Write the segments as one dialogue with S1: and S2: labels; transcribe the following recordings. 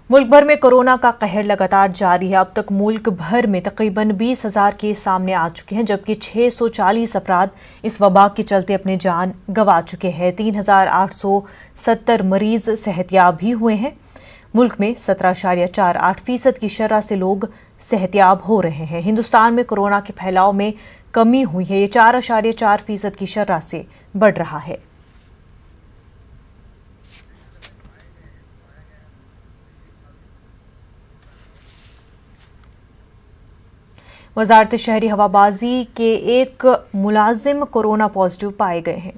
S1: मुल्क भर में कोरोना का कहर लगातार जारी है। अब तक मुल्क भर में तकरीबन 20,000 केस सामने आ चुके हैं, जबकि 640 अफराद इस वबा के चलते अपनी जान गंवा चुके हैं। 3,870 मरीज सेहतयाब भी हुए हैं। मुल्क में 17.48% की शरह से लोग सेहतयाब हो रहे हैं। हिंदुस्तान में कोरोना के फैलाव में कमी हुई है। ये 4.4% की शरह से बढ़ रहा है। वजारत शहरी हवाबाजी के एक मुलाजिम कोरोना पॉजिटिव पाए गए हैं।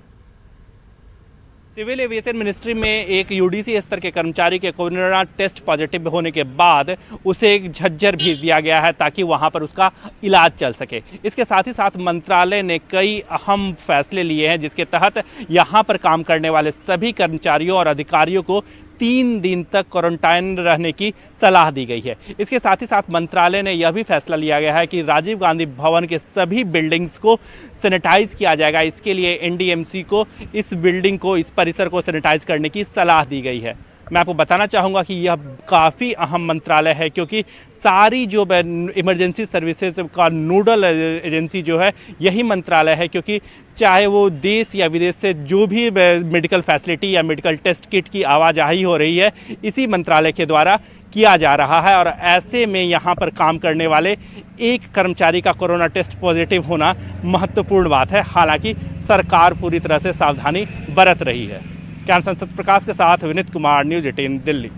S2: सिविल एविएशन मिनिस्ट्री में एक यूडीसी स्तर के कर्मचारी के कोरोना टेस्ट पॉजिटिव होने के बाद उसे एक झज्जर भेज दिया गया है ताकि वहां पर उसका इलाज चल सके। इसके साथ ही साथ मंत्रालय ने कई अहम फैसले लिए हैं, जिसके तहत यहां पर काम करने वाले सभी कर्मचारियों और अधिकारियों को 3 दिन तक क्वारंटाइन रहने की सलाह दी गई है। इसके साथ ही साथ मंत्रालय ने यह भी फैसला लिया गया है कि राजीव गांधी भवन के सभी बिल्डिंग्स को सैनिटाइज किया जाएगा। इसके लिए एनडीएमसी को इस बिल्डिंग को, इस परिसर को सैनिटाइज करने की सलाह दी गई है। मैं आपको बताना चाहूँगा कि यह काफ़ी अहम मंत्रालय है, क्योंकि सारी जो इमरजेंसी सर्विसेज का नोडल एजेंसी जो है यही मंत्रालय है, क्योंकि चाहे वो देश या विदेश से जो भी मेडिकल फैसिलिटी या मेडिकल टेस्ट किट की आवाजाही हो रही है, इसी मंत्रालय के द्वारा किया जा रहा है। और ऐसे में यहाँ पर काम करने वाले एक कर्मचारी का कोरोना टेस्ट पॉजिटिव होना महत्वपूर्ण बात है। हालांकि सरकार पूरी तरह से सावधानी बरत रही है। कैमरा सत्यप्रकाश के साथ विनीत कुमार, न्यूज़ 18 दिल्ली।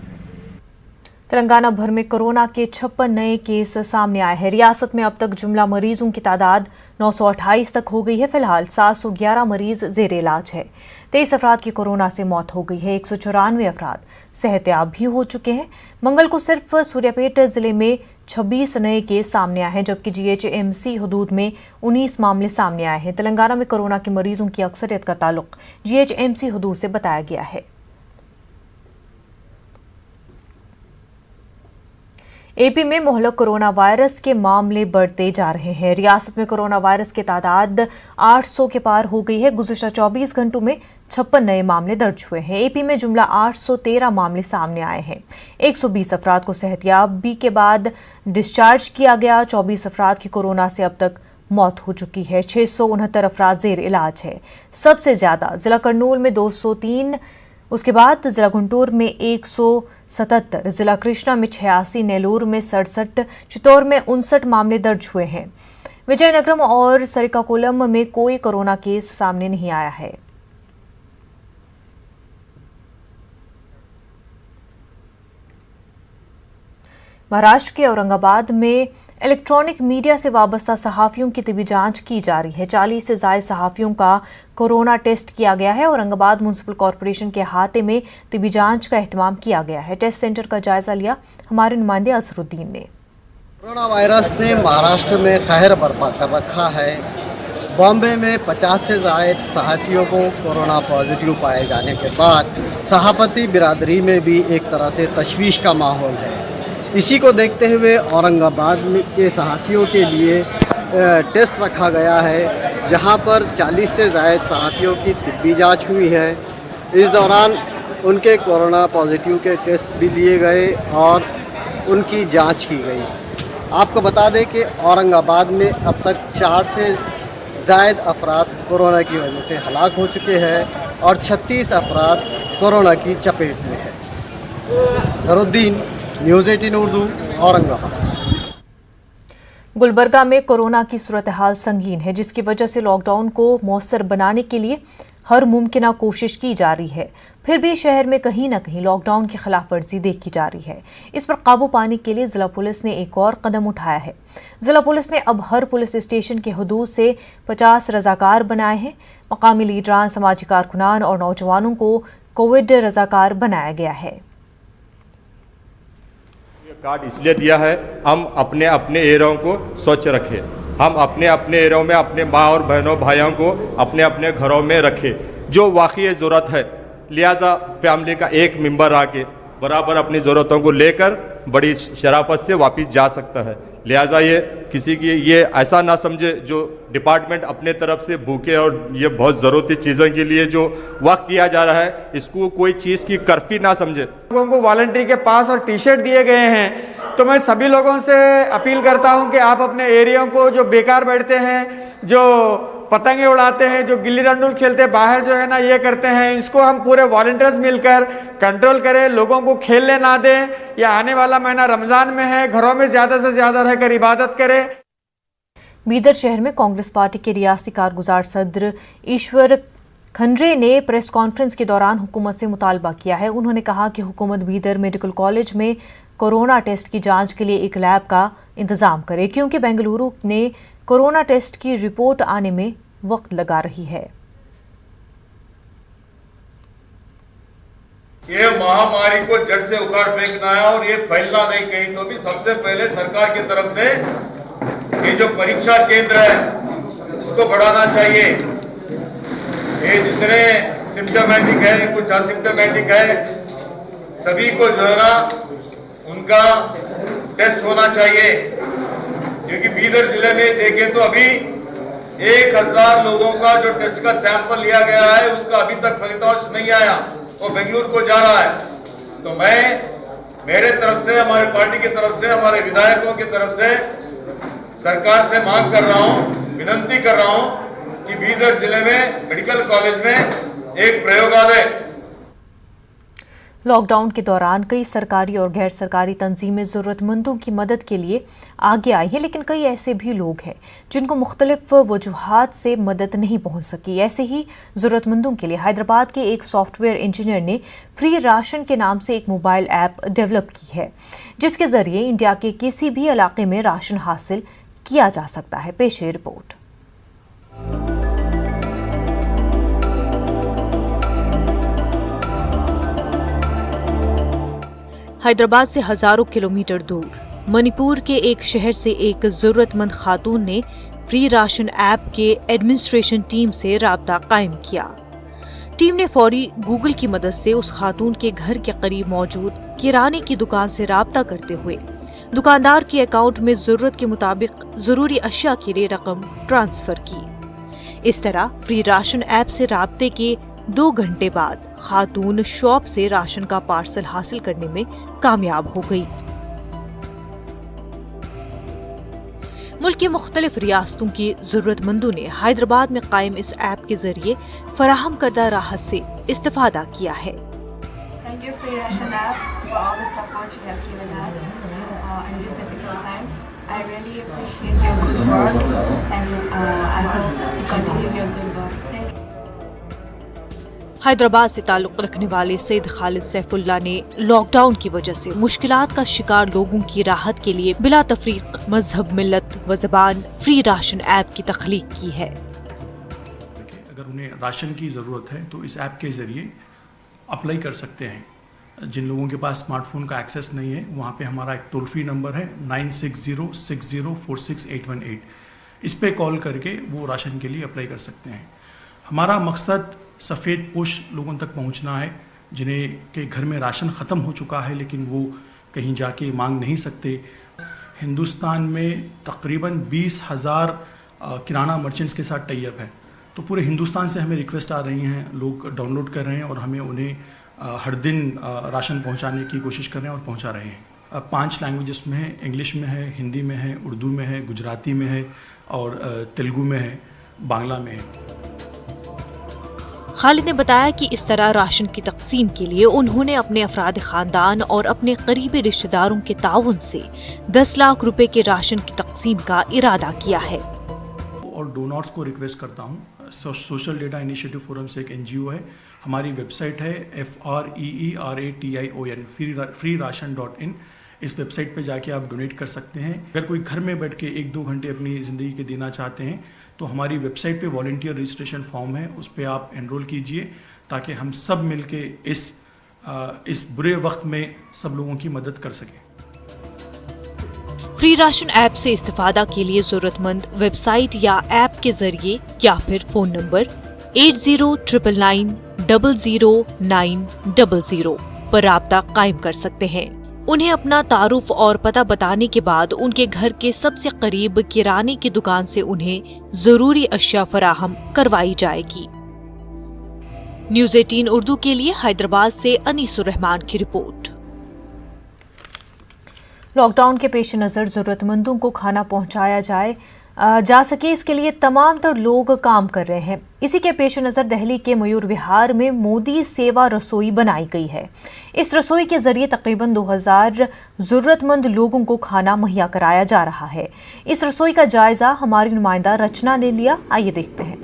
S1: तेलंगाना भर में कोरोना के 56 नए केस सामने आए हैं। रियासत में अब तक जुमला मरीजों की तादाद 928 तक हो गई है। फिलहाल 711 मरीज जेर इलाज है। 23 अफराद की कोरोना से मौत हो गई है। 194 अफराद सेहतयाब भी हो चुके हैं। मंगल को सिर्फ सूर्यापेट जिले में 26 नए केस सामने आए हैं, जबकि जीएचएमसी हदूद में 19 मामले सामने आए हैं। तेलंगाना में कोरोना के मरीजों की अक्सरियत का ताल्लुक जीएचएमसी हदूद से बताया गया है। एपी में मोहल्लक कोरोना वायरस के मामले बढ़ते जा रहे हैं। रियासत में कोरोना वायरस की तादाद 800 के पार हो गई है। गुज़िश्ता 24 घंटों में 56 नए मामले दर्ज हुए हैं। एपी में जुमला 813 मामले सामने आए हैं। 120 अफराद को सेहतयाबी के बाद डिस्चार्ज किया गया। 24 अफराद की कोरोना से अब तक मौत हो चुकी है। 669 अफराद जेर इलाज है। सबसे ज्यादा जिला कर्नूल में 203, उसके बाद जिला गुंटूर में 177, जिला कृष्णा में 86, नेलोर में 67, चित्तौड़ में 59 मामले दर्ज हुए हैं। विजयनगरम और श्रीकाकुलम में कोई कोरोना केस सामने नहीं आया है। महाराष्ट्र के औरंगाबाद में इलेक्ट्रॉनिक मीडिया से वाबस्ता सहाफियों की तिबी जांच की जा रही है। 40 से ज्यादा सहाफियों का कोरोना टेस्ट किया गया है। औरंगाबाद म्युनिसिपल कॉरपोरेशन के अहाते में तिबी जांच का एहतमाम किया गया है। टेस्ट सेंटर का जायजा लिया हमारे नुमाइंदे असरुद्दीन ने।
S3: कोरोना वायरस ने महाराष्ट्र में कहर बर्पा कर रखा है। बॉम्बे में 50 से ज्यादा सहाफियों को कोरोना पॉजिटिव पाए जाने के बाद सहाफती बिरादरी में भी एक तरह से तशवीश का माहौल है। इसी को देखते हुए औरंगाबाद के सहाफ़ियों के लिए टेस्ट रखा गया है, जहां पर 40 से ज़ायद सहाफ़ियों की तिब्बी जांच हुई है। इस दौरान उनके कोरोना पॉजिटिव के टेस्ट भी लिए गए और उनकी जांच की गई। आपको बता दें कि औरंगाबाद में अब तक 4 से ज़ायद अफराद कोरोना की वजह से हलाक हो चुके हैं और 36 अफराद कोरोना की चपेट में है। ज़रुद्दीन, न्यूज़ 18 उर्दू, औरंगाबाद।
S1: गुलबर्गा में कोरोना की सूरत हाल संगीन है, जिसकी वजह से लॉकडाउन को मौसर बनाने के लिए हर मुमकिन कोशिश की जा रही है। फिर भी शहर में कहीं न कहीं लॉकडाउन की खिलाफ वर्जी देखी जा रही है। इस पर काबू पाने के लिए जिला पुलिस ने एक और कदम उठाया है। जिला पुलिस ने अब हर पुलिस स्टेशन के हदूद से 50 रजाकार बनाए हैं। मकामी लीडरान, समाजी कारकुनान और नौजवानों को कोविड रजाकार बनाया गया है।
S4: कार्ड इसलिए दिया है, हम अपने अपने एरियाओं को स्वच्छ रखें। हम अपने अपने एरियाओं में अपने माँ और बहनों भाइयों को अपने अपने घरों में रखें। जो वाकई ज़रूरत है, लिहाजा फैमिली का एक मेंबर आके बराबर अपनी ज़रूरतों को लेकर बड़ी शराफत से वापस जा सकता है। लिहाजा ये किसी की ये ऐसा ना समझे जो डिपार्टमेंट अपने तरफ से भूखे और ये बहुत ज़रूरती चीज़ों के लिए जो वक्त दिया जा रहा है, इसको कोई चीज़ की कर्फी ना समझे।
S5: लोगों को वॉलंटरी के पास और टी शर्ट दिए गए हैं, तो मैं सभी लोगों से अपील करता हूं कि आप अपने एरिया को, जो बेकार बैठते हैं, जो पतंगे उड़ाते हैं, जो गिल्ली डंडू खेलते बाहर जो है ना ये करते हैं, इसको हम पूरे वॉलंटियर्स मिलकर कंट्रोल करें, लोगों को खेलने ना दें। या आने वाला महीना रमजान में है, घरों में ज़्यादा से ज़्यादा रहकर इबादत करें।
S1: बीदर शहर में कांग्रेस पार्टी के रियासती कारगुजार सदर ईश्वर खंडरे ने प्रेस कॉन्फ्रेंस के दौरान हुकूमत से मुतालबा किया है। उन्होंने कहा कि हुकूमत बीदर मेडिकल कॉलेज में कोरोना टेस्ट की जांच के लिए एक लैब का इंतजाम करे, क्योंकि बेंगलुरु ने कोरोना टेस्ट की रिपोर्ट आने में वक्त लगा रही है।
S6: ये महामारी को जड़ से उखाड़ फेंकना है और ये फैलना नहीं कहीं तो भी। सबसे पहले सरकार की तरफ से ये जो परीक्षा केंद्र है इसको बढ़ाना चाहिए। ये जितने सिम्टोमेटिक है, कुछ असिम्टोमेटिक है, सभी को जो है ना उनका टेस्ट होना चाहिए। क्योंकि बीदर जिले में देखें तो अभी 1000 लोगों का जो टेस्ट का सैंपल लिया गया है उसका अभी तक फलितांश नहीं आया, वो बेंगलुरु को जा रहा है। तो मैं मेरे तरफ से, हमारे पार्टी की तरफ से, हमारे विधायकों की तरफ से सरकार से मांग कर रहा हूं, विनती कर रहा हूं कि बीदर जिले में मेडिकल कॉलेज में एक प्रयोगालय।
S1: लॉकडाउन के दौरान कई सरकारी और गैर सरकारी तंजीमें ज़रूरतमंदों की मदद के लिए आगे आई हैं, लेकिन कई ऐसे भी लोग हैं जिनको मुख्तलिफ वजूहात से मदद नहीं पहुंच सकी। ऐसे ही ज़रूरतमंदों के लिए हैदराबाद के एक सॉफ्टवेयर इंजीनियर ने फ्री राशन के नाम से एक मोबाइल ऐप डेवलप की है, जिसके ज़रिए इंडिया के किसी भी इलाके में राशन हासिल किया जा सकता है। पेश है रिपोर्ट। हैदराबाद से हजारों किलोमीटर दूर मणिपुर के एक शहर से एक जरूरतमंद खातून ने फ्री राशन ऐप के एडमिनिस्ट्रेशन टीम से राब्ता कायम किया। टीम ने फौरी गूगल की मदद से उस खातून के घर के करीब मौजूद किराने की दुकान से राब्ता करते हुए दुकानदार के अकाउंट में जरूरत के मुताबिक जरूरी अशिया के लिए रकम ट्रांसफर की। इस तरह फ्री राशन ऐप से राब्ते के 2 घंटे बाद खातून शॉप से राशन का पार्सल हासिल करने में कामयाब हो गई। मुल्क की मुख्तलिफ रियासतों के जरूरतमंदों ने हैदराबाद में कायम इस ऐप के जरिए फराहम करदा राहत से इस्तेफादा किया है।
S7: Thank you Free Ration app for all the support you have given us in these difficult times. I really appreciate your good work and I hope you continue your good work. Thank you.
S1: Hyderabad से ताल्लुक रखने वाले सैयद खालिद सैफुल्लाह ने lockdown की वजह से मुश्किलात का शिकार लोगों की राहत के लिए बिला तफरीक मजहब, मिल्लत व ज़बान फ्री राशन ऐप की तख्लीक की है।
S8: अगर उन्हें राशन की ज़रूरत है तो इस ऐप के ज़रिए अप्लाई कर सकते हैं। जिन लोगों के पास स्मार्टफोन का एक्सेस नहीं है, वहाँ पे हमारा एक टोल फ्री नंबर है 9606046818। इस पे कॉल करके वो राशन के लिए अप्लाई कर सकते हैं। हमारा मकसद सफ़ेद पोश लोगों तक पहुंचना है, जिन्हें के घर में राशन ख़त्म हो चुका है लेकिन वो कहीं जाके मांग नहीं सकते। हिंदुस्तान में तकरीबन 20,000 किराना मर्चेंट्स के साथ टाई अप है, तो पूरे हिंदुस्तान से हमें रिक्वेस्ट आ रही हैं, लोग डाउनलोड कर रहे हैं और हमें उन्हें हर दिन राशन पहुंचाने की कोशिश कर रहे हैं और पहुंचा रहे हैं। 5 लैंग्वेजेस में है, इंग्लिश में है, हिंदी में है, उर्दू में है, गुजराती में है और तेलुगु में है, बांग्ला में है।
S1: खालिद ने बताया कि इस तरह राशन की तकसीम के लिए उन्होंने अपने अफराद खानदान और अपने करीबी रिश्तेदारों के ताउन से 10 लाख रुपए के राशन की तकसीम का इरादा किया है।
S8: और डोनर्स को रिक्वेस्ट करता हूँ, सोशल डेटा इनिशिएटिव फोरम से एक NGO है, हमारी वेबसाइट है FREERATION freeration.in। इस वेबसाइट पे जाके आप डोनेट कर सकते हैं। अगर कोई घर में बैठ के 1-2 घंटे अपनी ज़िंदगी के देना चाहते हैं तो हमारी वेबसाइट पे वॉलंटियर रजिस्ट्रेशन फॉर्म है, उस पर आप एनरोल कीजिए ताकि हम सब मिलके इस बुरे वक्त में सब लोगों की मदद कर सकें।
S1: फ्री राशन ऐप से इस्तेफादा के लिए जरूरतमंद वेबसाइट या ऐप के जरिए या फिर फोन नंबर 8099900900 पर राब्ता कायम कर सकते हैं। उन्हें अपना तारुफ और पता बताने के बाद उनके घर के सबसे करीब किराने की दुकान से उन्हें जरूरी अशिया फराहम करवाई जाएगी। न्यूज़ 18 उर्दू के लिए हैदराबाद से अनीसुर रहमान की रिपोर्ट। लॉकडाउन के पेश नज़र जरूरतमंदों को खाना पहुंचाया जा सके, इसके लिए तमाम तर लोग काम कर रहे हैं। इसी के पेश नज़र दिल्ली के मयूर विहार में मोदी सेवा रसोई बनाई गई है। इस रसोई के जरिए तकरीबन 2000 जरूरतमंद लोगों को खाना मुहैया कराया जा रहा है। इस रसोई का जायजा हमारी नुमाइंदा रचना ने लिया, आइए देखते हैं।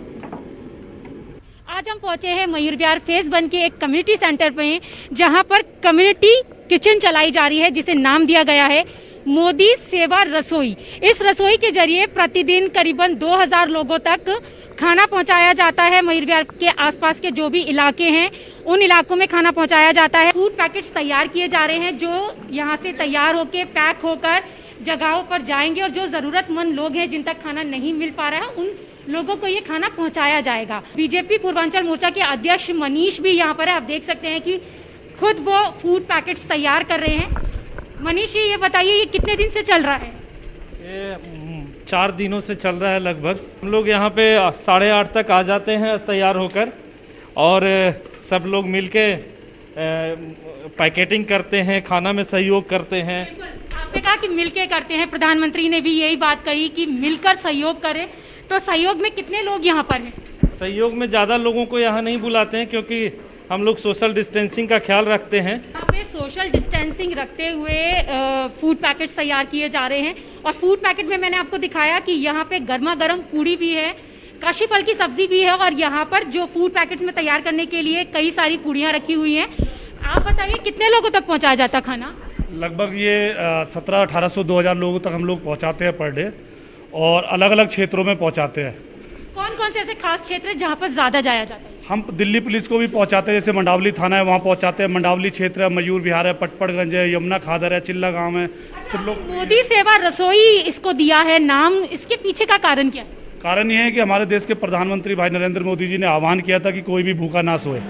S9: आज हम पहुंचे हैं मयूर विहार फेज 1 के एक कम्युनिटी सेंटर पे, जहां पर कम्युनिटी किचन चलाई जा रही है, जिसे नाम दिया गया है मोदी सेवा रसोई। इस रसोई के जरिए प्रतिदिन करीबन 2000 लोगों तक खाना पहुंचाया जाता है। मयूर विहार के आसपास के जो भी इलाके हैं उन इलाकों में खाना पहुंचाया जाता है। फूड पैकेट्स तैयार किए जा रहे हैं जो यहां से तैयार होकर पैक होकर जगहों पर जाएंगे और जो जरूरतमंद लोग हैं जिन तक खाना नहीं मिल पा रहा है उन लोगों को ये खाना पहुंचाया जाएगा। बीजेपी पूर्वांचल मोर्चा के अध्यक्ष मनीष भी यहाँ पर है। आप देख सकते हैं कि खुद वो फूड पैकेट्स तैयार कर रहे हैं। मनीष जी, ये बताइए ये कितने दिन से चल रहा है?
S10: ये 4 दिनों से चल रहा है लगभग। हम लोग यहाँ पे 8:30 तक आ जाते हैं तैयार होकर और सब लोग मिलके पैकेटिंग करते हैं, खाना में सहयोग करते हैं।
S9: आपने कहा कि मिलके करते हैं, प्रधानमंत्री ने भी यही बात कही कि मिलकर सहयोग करें, तो सहयोग में कितने लोग यहाँ पर हैं?
S10: सहयोग में ज़्यादा लोगों को यहाँ नहीं बुलाते हैं क्योंकि हम लोग सोशल डिस्टेंसिंग का ख्याल रखते हैं।
S9: यहाँ पे सोशल डिस्टेंसिंग रखते हुए फूड पैकेट्स तैयार किए जा रहे हैं और फूड पैकेट में मैंने आपको दिखाया कि यहाँ पे गर्मा गर्म पूड़ी भी है, काशी फल की सब्जी भी है और यहाँ पर जो फूड पैकेट्स में तैयार करने के लिए कई सारी पूड़ियाँ रखी हुई हैं। आप बताइए कितने लोगों तक पहुँचाया जाता खाना?
S8: लगभग ये 1700-1800 2000 लोगों तक हम लोग पहुँचाते हैं पर डे और अलग अलग क्षेत्रों में पहुँचाते हैं।
S9: कौन कौन से ऐसे खास क्षेत्र हैं जहाँ पर ज़्यादा जाया जाता है?
S8: हम दिल्ली पुलिस को भी पहुंचाते हैं, जैसे मंडावली थाना है वहाँ पहुंचाते हैं। मंडावली क्षेत्र है, मयूर विहार है, पटपड़गंज है, यमुना खादर है, चिल्ला गांव है। तो लोग
S9: मोदी सेवा रसोई इसको दिया है नाम, इसके पीछे का कारण क्या है?
S8: कारण ये है कि हमारे देश के प्रधानमंत्री भाई नरेंद्र मोदी जी ने आह्वान किया था कि कोई भी भूखा ना सोए।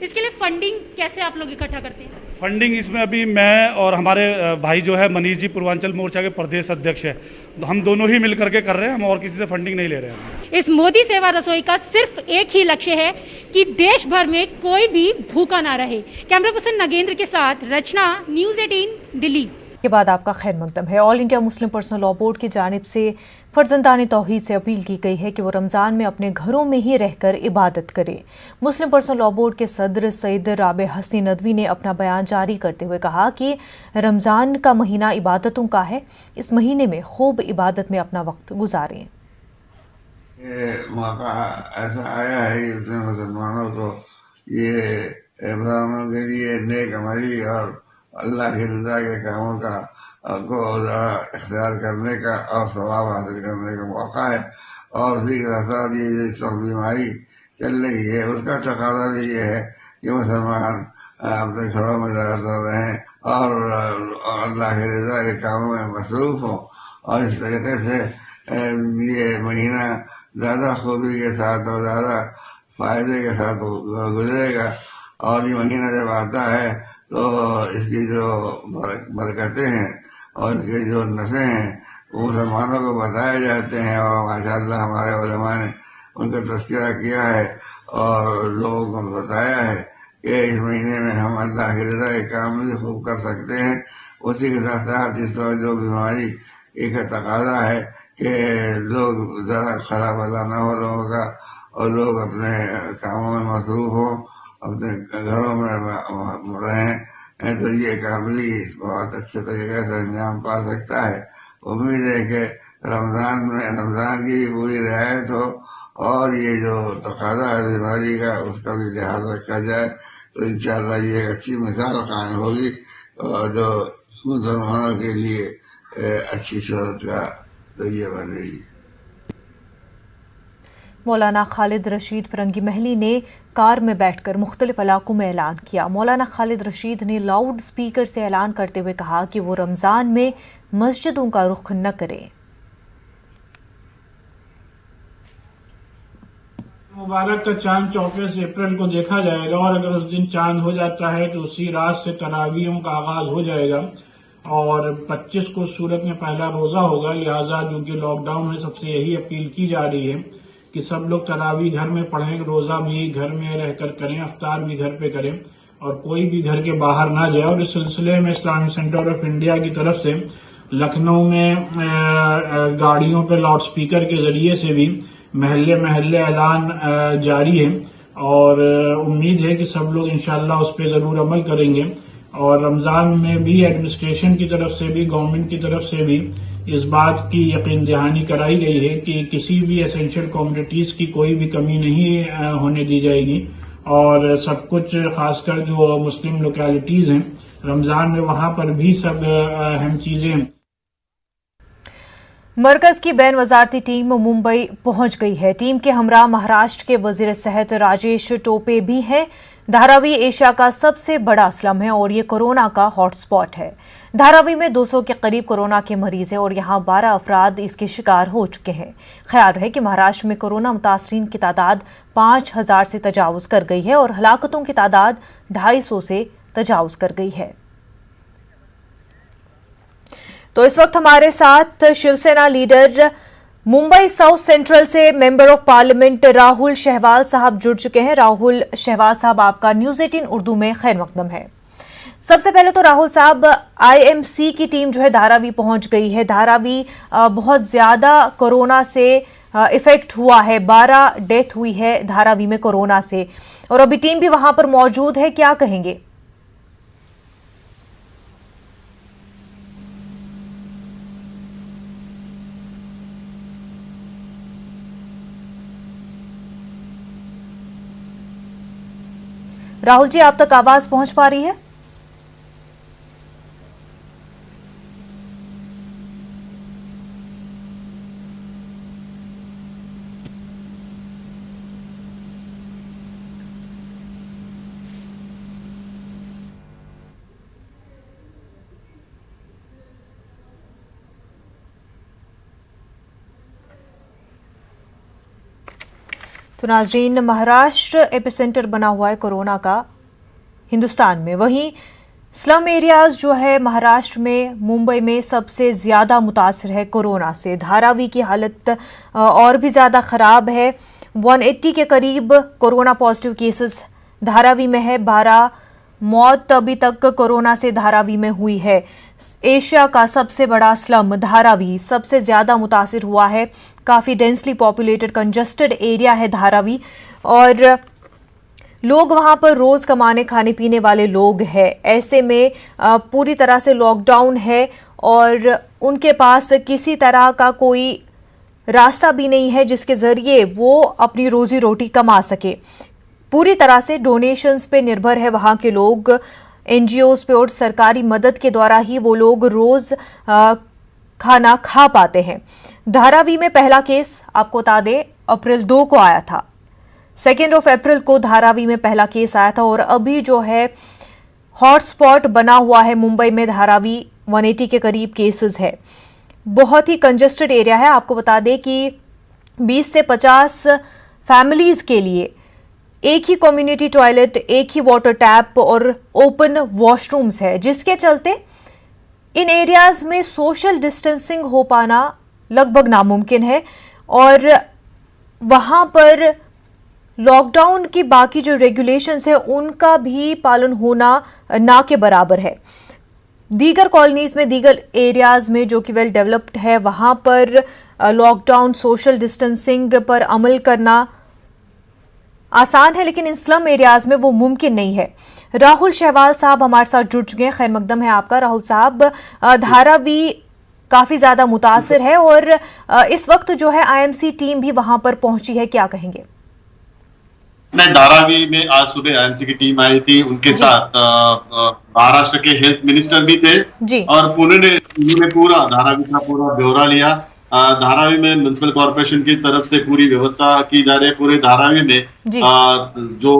S9: इसके लिए फंडिंग कैसे आप लोग इकट्ठा करते हैं?
S8: फंडिंग इसमें अभी मैं और हमारे भाई जो है मनीष जी पूर्वांचल मोर्चा के प्रदेश अध्यक्ष है, तो हम दोनों ही मिल करके कर रहे हैं। हम और किसी से फंडिंग नहीं ले रहे हैं।
S9: इस मोदी सेवा रसोई का सिर्फ एक ही लक्ष्य है कि देश भर में कोई भी भूखा ना रहे। कैमरा पर्सन नगेंद्र के साथ रचना, न्यूज़ 18 दिल्ली।
S1: के बाद आपका खैर मकदम है। All India Muslim personal law board की जानिब से फर्जंदान तौहीद से अपील की गई है कि वो रमज़ान में अपने घरों में ही रहकर इबादत करें। मुस्लिम पर्सनल लॉ बोर्ड के सदर सईद राबे हसनी नदवी ने अपना बयान जारी करते हुए कहा कि रमज़ान का महीना इबादतों का है, इस महीने में खूब इबादत में अपना वक्त गुजारें।
S11: ये मौका ऐसा आया है इसमें मुसलमानों को ये मुसलमानों के लिए नेक अमली और अल्लाह की रज़ा के कामों का को इख्तियार करने का और सवाब हासिल करने का मौका है। और उसी के साथ साथ ये जो इस वक्त बीमारी चल रही है उसका तकाज़ा भी ये है कि मुसलमान अपने घरों में लगातार रहें और अल्लाह की रज़ा के कामों में मसरूफ़ हों और इस तरीके से ये महीना ज़्यादा खूबी के साथ और ज़्यादा फ़ायदे के साथ गुजरेगा। और ये महीना जब आता है तो इसकी जो बरकतें हैं और इसके जो नफ़े हैं वो मुसलमानों को बताए जाते हैं और माशाअल्लाह हमारे उलमा ने उनका तज़किरा किया है और लोगों को बताया है कि इस महीने में हम अल्लाह की रज़ा के काम भी खूब कर सकते हैं। उसी के साथ साथ इस वक्त जो बीमारी एक तकाज़ा है कि लोग ज़्यादा खराब भला न हो लोगों का और लोग अपने कामों में मसरूफ़ हों, अपने घरों में रहें, तो ये काम भी बहुत अच्छे तरीके से अंजाम पा सकता है। उम्मीद है कि रमज़ान की पूरी रियायत हो और ये जो तकाज़ा है बीमारी का उसका भी लिहाज रखा जाए तो इंशाअल्लाह ये एक अच्छी मिसाल कायम होगी और जो मुसलमानों के लिए अच्छी शोहरत का जरिया बनेगी।
S1: मौलाना खालिद रशीद फरंगी महली ने कार में बैठकर मुख्तलिफ इलाकों में ऐलान किया। मौलाना खालिद रशीद ने लाउड स्पीकर से ऐलान करते हुए कहा कि वो रमज़ान में मस्जिदों का रुख न करें।
S12: मुबारक का चांद 24 अप्रैल को देखा जाएगा और अगर उस दिन चांद हो जाता है तो उसी रात से तरावियों का आगाज हो जाएगा। और 25 को सूरत में पहला रोजा होगा। लिहाजा जो कि लॉकडाउन में सबसे यही अपील की जा रही है कि सब लोग तरावी घर में पढ़ें, रोजा भी घर में रहकर करें, अफ्तार भी घर पे करें और कोई भी घर के बाहर ना जाए। और इस सिलसिले में इस्लामिक सेंटर ऑफ इंडिया की तरफ से लखनऊ में गाड़ियों पे लाउड स्पीकर के जरिए से भी महल्ले महल्ले ऐलान जारी है और उम्मीद है कि सब लोग इंशाअल्लाह उस पर जरूर अमल करेंगे। और रमजान में भी एडमिनिस्ट्रेशन की तरफ से भी, गवर्नमेंट की तरफ से भी इस बात की यकीन दहानी कराई गई है कि किसी भी एसेंशियल कम्युनिटीज की कोई भी कमी नहीं होने दी जाएगी और सब कुछ, खासकर जो मुस्लिम लोकेलिटीज हैं रमजान में, वहां पर भी सब अहम चीजें।
S1: मरकज की बैन वजारती टीम मुंबई पहुंच गई है। टीम के हमरा महाराष्ट्र के वजीर सेहत राजेश टोपे भी हैं। धारावी एशिया का सबसे बड़ा स्लम है और ये कोरोना का हॉटस्पॉट है। धारावी में 200 के करीब कोरोना के मरीज हैं और यहाँ 12 अफराद इसके शिकार हो चुके हैं। ख्याल रहे कि महाराष्ट्र में कोरोना मुतासरीन की तादाद 5000 से तजावुज कर गई है और हलाकतों की तादाद 250 से तजावुज कर गई है। तो इस वक्त हमारे साथ Shivsena leader Mumbai south central से member of parliament Rahul Shewale साहब जुड़ चुके हैं। राहुल शहवाल साहब, आपका न्यूज़ 18 उर्दू में खैर मकदम है। सबसे पहले तो राहुल साहब, आईएमसी की टीम जो है धारावी पहुंच गई है। धारावी बहुत ज्यादा कोरोना से इफेक्ट हुआ है, 12 डेथ हुई है धारावी में कोरोना से और अभी टीम भी वहां पर मौजूद है, क्या कहेंगे? राहुल जी, आप तक आवाज पहुंच पा रही है? तो नाजरीन, महाराष्ट्र एपिसेंटर बना हुआ है कोरोना का हिंदुस्तान में। वहीं स्लम एरियाज जो है महाराष्ट्र में, मुंबई में सबसे ज़्यादा मुतासर है कोरोना से। धारावी की हालत और भी ज़्यादा ख़राब है। 180 के करीब कोरोना पॉजिटिव केसेस धारावी में है। 12 मौत अभी तक कोरोना से धारावी में हुई है। एशिया का सबसे बड़ा स्लम धारावी सबसे ज़्यादा मुतासिर हुआ है। काफ़ी डेंसली पॉपुलेटेड कंजस्टेड एरिया है धारावी और लोग वहाँ पर रोज़ कमाने खाने पीने वाले लोग हैं। ऐसे में पूरी तरह से लॉकडाउन है और उनके पास किसी तरह का कोई रास्ता भी नहीं है जिसके ज़रिए वो अपनी रोज़ी रोटी कमा सके। पूरी तरह से डोनेशंस पे निर्भर है वहाँ के लोग, एनजीओज पे और सरकारी मदद के द्वारा ही वो लोग रोज़ खाना खा पाते हैं। धारावी में पहला केस आपको बता दें अप्रैल 2 को आया था। 2 अप्रैल को धारावी में पहला केस आया था और अभी जो है हॉटस्पॉट बना हुआ है मुंबई में धारावी। 180 के करीब केसेस है। बहुत ही कंजस्टेड एरिया है। आपको बता दें कि 20 से 50 फैमिलीज के लिए एक ही कम्युनिटी टॉयलेट, एक ही वाटर टैप और ओपन वॉशरूम्स है, जिसके चलते इन एरियाज में सोशल डिस्टेंसिंग हो पाना लगभग नामुमकिन है और वहां पर लॉकडाउन की बाकी जो रेगुलेशंस है उनका भी पालन होना ना के बराबर है। दीगर कॉलोनीज में, दीगर एरियाज में जो कि वेल डेवलप्ड है, वहां पर लॉकडाउन, सोशल डिस्टेंसिंग पर अमल करना आसान है, लेकिन इन स्लम एरियाज में वो मुमकिन नहीं है। राहुल शहवाल साहब हमारे साथ जुड़ चुके हैं। खैर मकदम है आपका। राहुल साहब, धारावी काफी ज्यादा मुतासिर है और इस वक्त जो है आईएमसी टीम भी वहां पर पहुंची है, क्या कहेंगे?
S13: नहीं, धारावी में आज सुबह आईएमसी की टीम आई थी। उनके साथ महाराष्ट्र के हेल्थ मिनिस्टर भी थे जी। और उन्होंने पूरा धारावी का पूरा ब्यौरा लिया। धारावी में म्युनिसिपल कॉर्पोरेशन की तरफ से पूरी व्यवस्था की जा रही है। पूरे धारावी में जो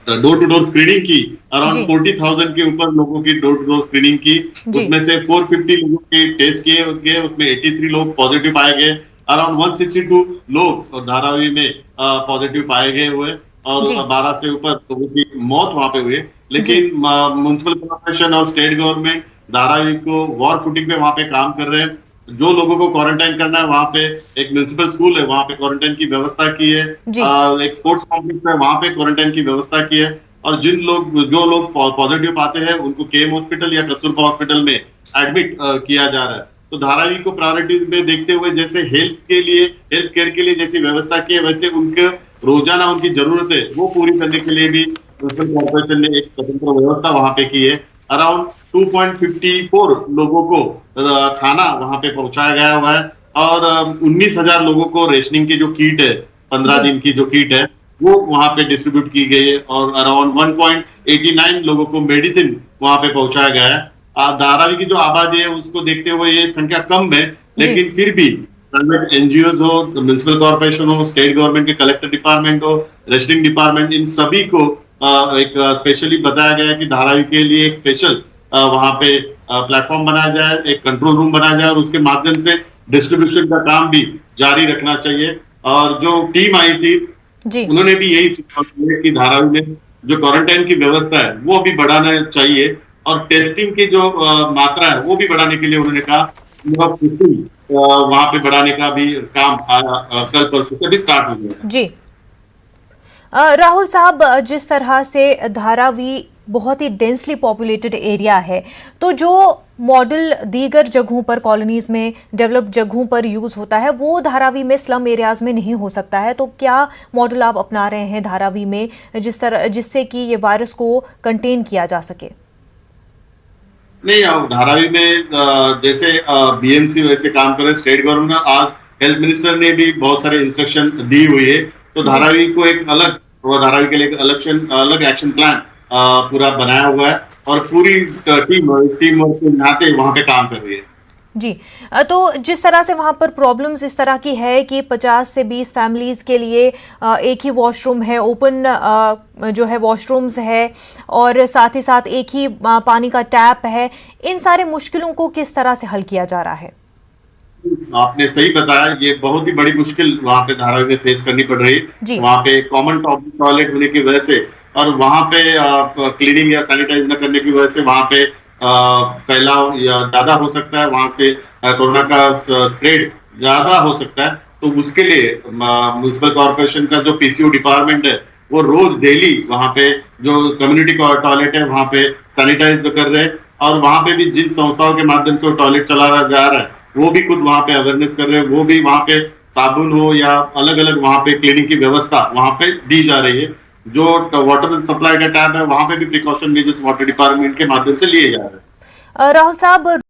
S13: डोर टू डोर स्क्रीनिंग की, अराउंड 40,000 के ऊपर लोगों की डोर टू डोर स्क्रीनिंग की। उसमें से 450 लोगों के टेस्ट किए गए, उसमें 83 लोग पॉजिटिव पाए गए। अराउंड 162 लोग धारावी में पॉजिटिव पाए गए हुए और 12 से ऊपर लोगों की मौत वहां पे हुई। लेकिन म्युनिसिपल कॉर्पोरेशन और स्टेट गवर्नमेंट धारावी को वॉर फुटिंग पे वहां पे काम कर रहे हैं। जो लोगों को क्वारंटाइन करना है वहां पे एक म्युनिसिपल स्कूल है, वहां पे क्वारंटाइन की व्यवस्था की है। एक स्पोर्ट्स कॉम्प्लेक्स है, वहां पे क्वारंटाइन की व्यवस्था की है। और जो लोग पॉजिटिव पाते हैं उनको केम हॉस्पिटल या कस्तूरबा हॉस्पिटल में एडमिट किया जा रहा है। तो धारावी को प्रायोरिटी में देखते हुए जैसे हेल्थ केयर के लिए जैसी व्यवस्था की है, वैसे उनके रोजाना उनकी जरूरत है वो पूरी करने के लिए भी म्युनिसिपल कॉर्पोरेशन ने एक स्वतंत्र व्यवस्था वहां पे की है। अराउंड 2.54 लोगों को खाना वहां पे पहुंचाया गया हुआ है और 19,000 लोगों को रेशनिंग की जो किट है, 15 दिन की जो किट है वो वहां पे डिस्ट्रीब्यूट की गई है और अराउंड 1.89 लोगों को मेडिसिन वहां पे पहुंचाया गया है। धारावी की जो आबादी है उसको देखते हुए ये संख्या कम है, लेकिन फिर भी प्राइवेट एनजीओ हो, म्युनिसिपल कॉर्पोरेशन हो, स्टेट गवर्नमेंट के कलेक्टर डिपार्टमेंट हो, रेशनिंग डिपार्टमेंट, इन सभी को एक स्पेशली बताया गया है कि धारावी के लिए एक स्पेशल वहां पे प्लेटफॉर्म बनाया जाए, एक कंट्रोल रूम बनाया जाए और उसके माध्यम से डिस्ट्रीब्यूशन का काम भी जारी रखना चाहिए। और जो टीम आई थी उन्होंने भी यही सुझाव दिया कि धारावी में जो क्वारंटाइन की व्यवस्था है वो भी बढ़ाना चाहिए और टेस्टिंग की जो मात्रा है वो भी बढ़ाने के लिए उन्होंने कहा वहां पे बढ़ाने का भी काम कल परसों से भी स्टार्ट हो गया।
S1: जी राहुल साहब, जिस तरह से धारावी बहुत ही डेंसली पॉपुलेटेड एरिया है, तो जो मॉडल दीगर जगहों पर, कॉलोनीज में, डेवलप्ड जगहों पर यूज होता है वो धारावी में स्लम एरियाज में नहीं हो सकता है। तो क्या मॉडल आप अपना रहे हैं धारावी में जिससे कि ये वायरस को कंटेन किया जा सके?
S13: नहीं, धारावी में जैसे बीएमसी वैसे काम कर रहे, स्टेट गवर्नमेंट, आज हेल्थ मिनिस्टर ने भी बहुत सारे इंस्ट्रक्शन दी हुई है। तो धारावी को एक अलग, धारावी के लिए एक अलग एक्शन प्लान पूरा बनाया हुआ है और पूरी टीम के नाते वहां पे काम कर रही है।
S1: जी, तो जिस तरह से वहाँ पर प्रॉब्लम्स इस तरह की है कि 50 से 20 फैमिलीज़ के लिए एक ही वॉशरूम है, ओपन जो है वॉशरूम्स है और साथ ही साथ एक ही पानी का टैप है, इन सारे मुश्किलों को किस तरह से हल किया जा रहा है?
S13: आपने सही बताया, ये बहुत ही बड़ी मुश्किल वहाँ पे धारावी में फेस करनी पड़ रही है। वहाँ पे कॉमन टॉयलेट होने की वजह से और वहाँ पे क्लीनिंग या सैनिटाइज न करने की वजह से वहाँ पे फैलाव ज्यादा हो सकता है, वहां से कोरोना का स्प्रेड ज्यादा हो सकता है। तो उसके लिए म्युनिसिपल कॉर्पोरेशन का जो पीसीओ डिपार्टमेंट है वो रोज डेली वहां पे जो कम्युनिटी टॉयलेट है वहां पे सैनिटाइज कर रहे हैं और वहां पे भी जिन संस्थाओं के माध्यम से टॉयलेट चला जा रहा है वो भी खुद वहां पे अवेयरनेस कर रहे हैं, वो भी वहां पे साबुन हो या अलग अलग वहां पे क्लीनिंग की व्यवस्था वहां पे दी जा रही है। जो वाटर सप्लाई का टैप है वहां पे भी प्रिकॉशन मेजर्स वाटर डिपार्टमेंट के माध्यम से लिए जा रहे हैं।
S1: राहुल साहब,